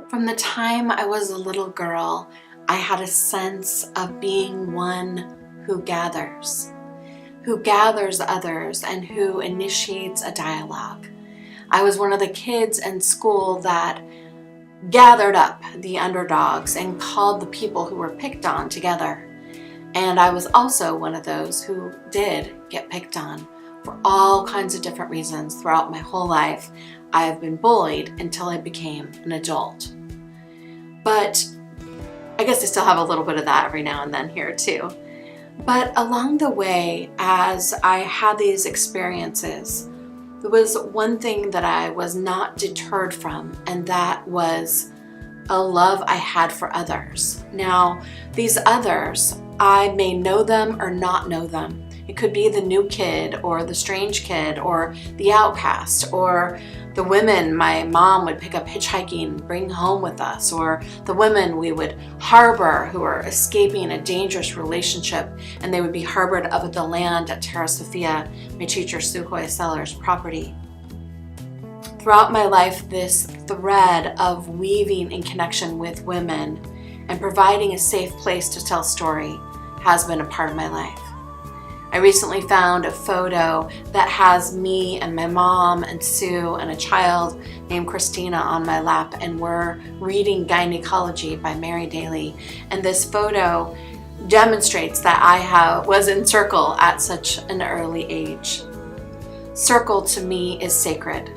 From the time I was a little girl, I had a sense of being one who gathers others and who initiates a dialogue. I was one of the kids in school that gathered up the underdogs and called the people who were picked on together. And I was also one of those who did get picked on for all kinds of different reasons throughout my whole life. I have been bullied until I became an adult. But I guess I still have a little bit of that every now and then here too. But along the way, as I had these experiences, there was one thing that I was not deterred from, and that was a love I had for others. Now, these others, I may know them or not know them. It could be the new kid or the strange kid or the outcast or the women my mom would pick up hitchhiking and bring home with us, or the women we would harbor who were escaping a dangerous relationship and they would be harbored up at the land at Terra Sophia, my teacher Sukhoi Seller's property. Throughout my life, this thread of weaving in connection with women and providing a safe place to tell story has been a part of my life. I recently found a photo that has me and my mom and Sue and a child named Christina on my lap, and we're reading Gynecology by Mary Daly. And this photo demonstrates that I was in Circle at such an early age. Circle to me is sacred.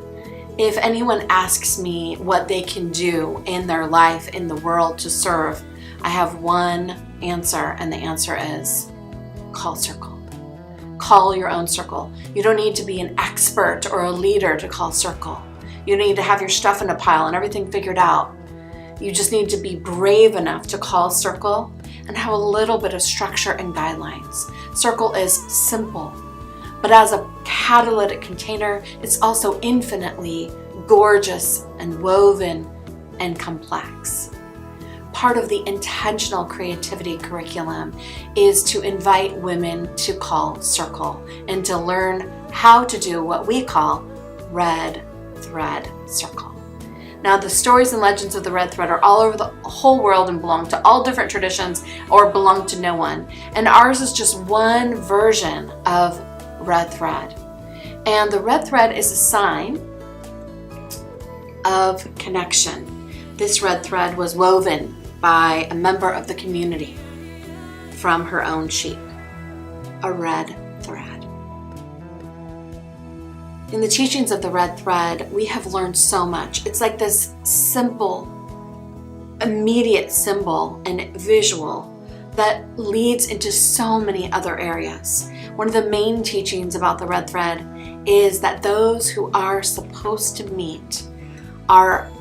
If anyone asks me what they can do in their life, in the world to serve, I have one answer, and the answer is call Circle. Call your own circle. You don't need to be an expert or a leader to call Circle. You don't need to have your stuff in a pile and everything figured out. You just need to be brave enough to call Circle and have a little bit of structure and guidelines. Circle is simple, but as a catalytic container, it's also infinitely gorgeous and woven and complex. Part of the intentional creativity curriculum is to invite women to call Circle and to learn how to do what we call Red Thread Circle. Now, the stories and legends of the Red Thread are all over the whole world and belong to all different traditions or belong to no one. And ours is just one version of Red Thread. And the Red Thread is a sign of connection. This red thread was woven by a member of the community from her own sheep, a red thread. In the teachings of the red thread, we have learned so much. It's like this simple, immediate symbol and visual that leads into so many other areas. One of the main teachings about the red thread is that those who are supposed to meet are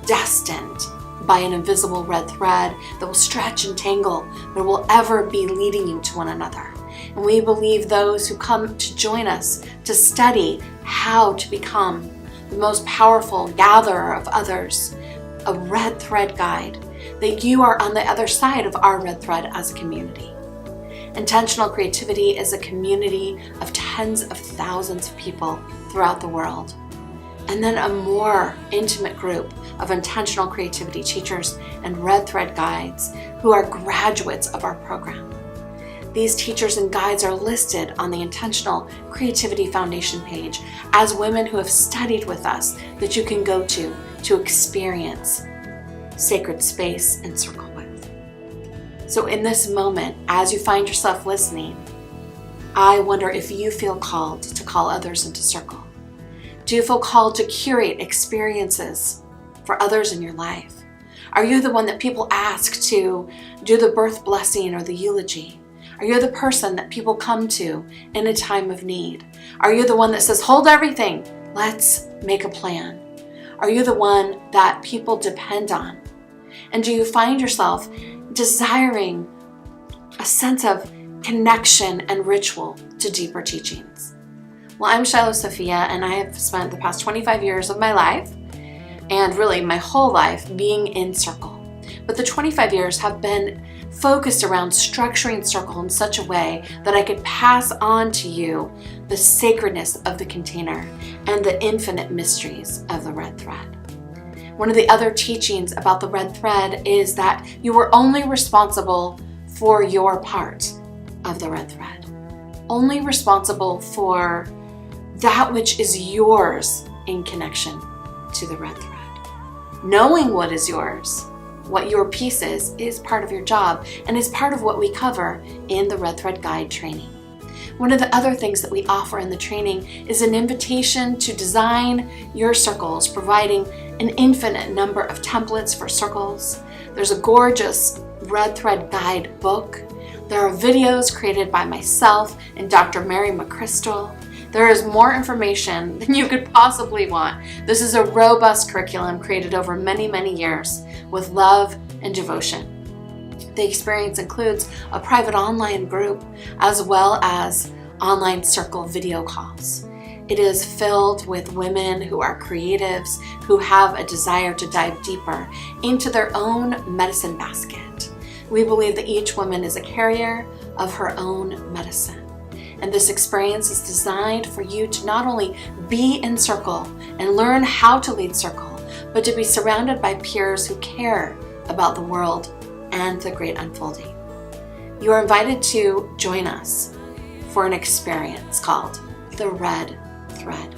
destined by an invisible red thread that will stretch and tangle, but will ever be leading you to one another. And we believe those who come to join us to study how to become the most powerful gatherer of others, a red thread guide, that you are on the other side of our red thread as a community. Intentional Creativity is a community of tens of thousands of people throughout the world. And then a more intimate group of intentional creativity teachers and red thread guides who are graduates of our program. These teachers and guides are listed on the Intentional Creativity Foundation page as women who have studied with us that you can go to experience sacred space and circle with. So in this moment, as you find yourself listening, I wonder if you feel called to call others into circle. Do you feel called to curate experiences for others in your life? Are you the one that people ask to do the birth blessing or the eulogy? Are you the person that people come to in a time of need? Are you the one that says, hold everything, let's make a plan? Are you the one that people depend on? And do you find yourself desiring a sense of connection and ritual to deeper teachings? Well, I'm Shiloh Sophia, and I have spent the past 25 years of my life, and really my whole life, being in Circle. But the 25 years have been focused around structuring Circle in such a way that I could pass on to you the sacredness of the container and the infinite mysteries of the red thread. One of the other teachings about the red thread is that you are only responsible for your part of the red thread. Only responsible for that which is yours in connection to the red thread. Knowing what is yours, what your piece is part of your job and is part of what we cover in the Red Thread Guide training. One of the other things that we offer in the training is an invitation to design your circles, providing an infinite number of templates for circles. There's a gorgeous Red Thread Guide book. There are videos created by myself and Dr. Mary McChrystal. There is more information than you could possibly want. This is a robust curriculum created over many, many years with love and devotion. The experience includes a private online group as well as online circle video calls. It is filled with women who are creatives, who have a desire to dive deeper into their own medicine basket. We believe that each woman is a carrier of her own medicine. And this experience is designed for you to not only be in circle and learn how to lead circle, but to be surrounded by peers who care about the world and the great unfolding. You are invited to join us for an experience called the Red Thread.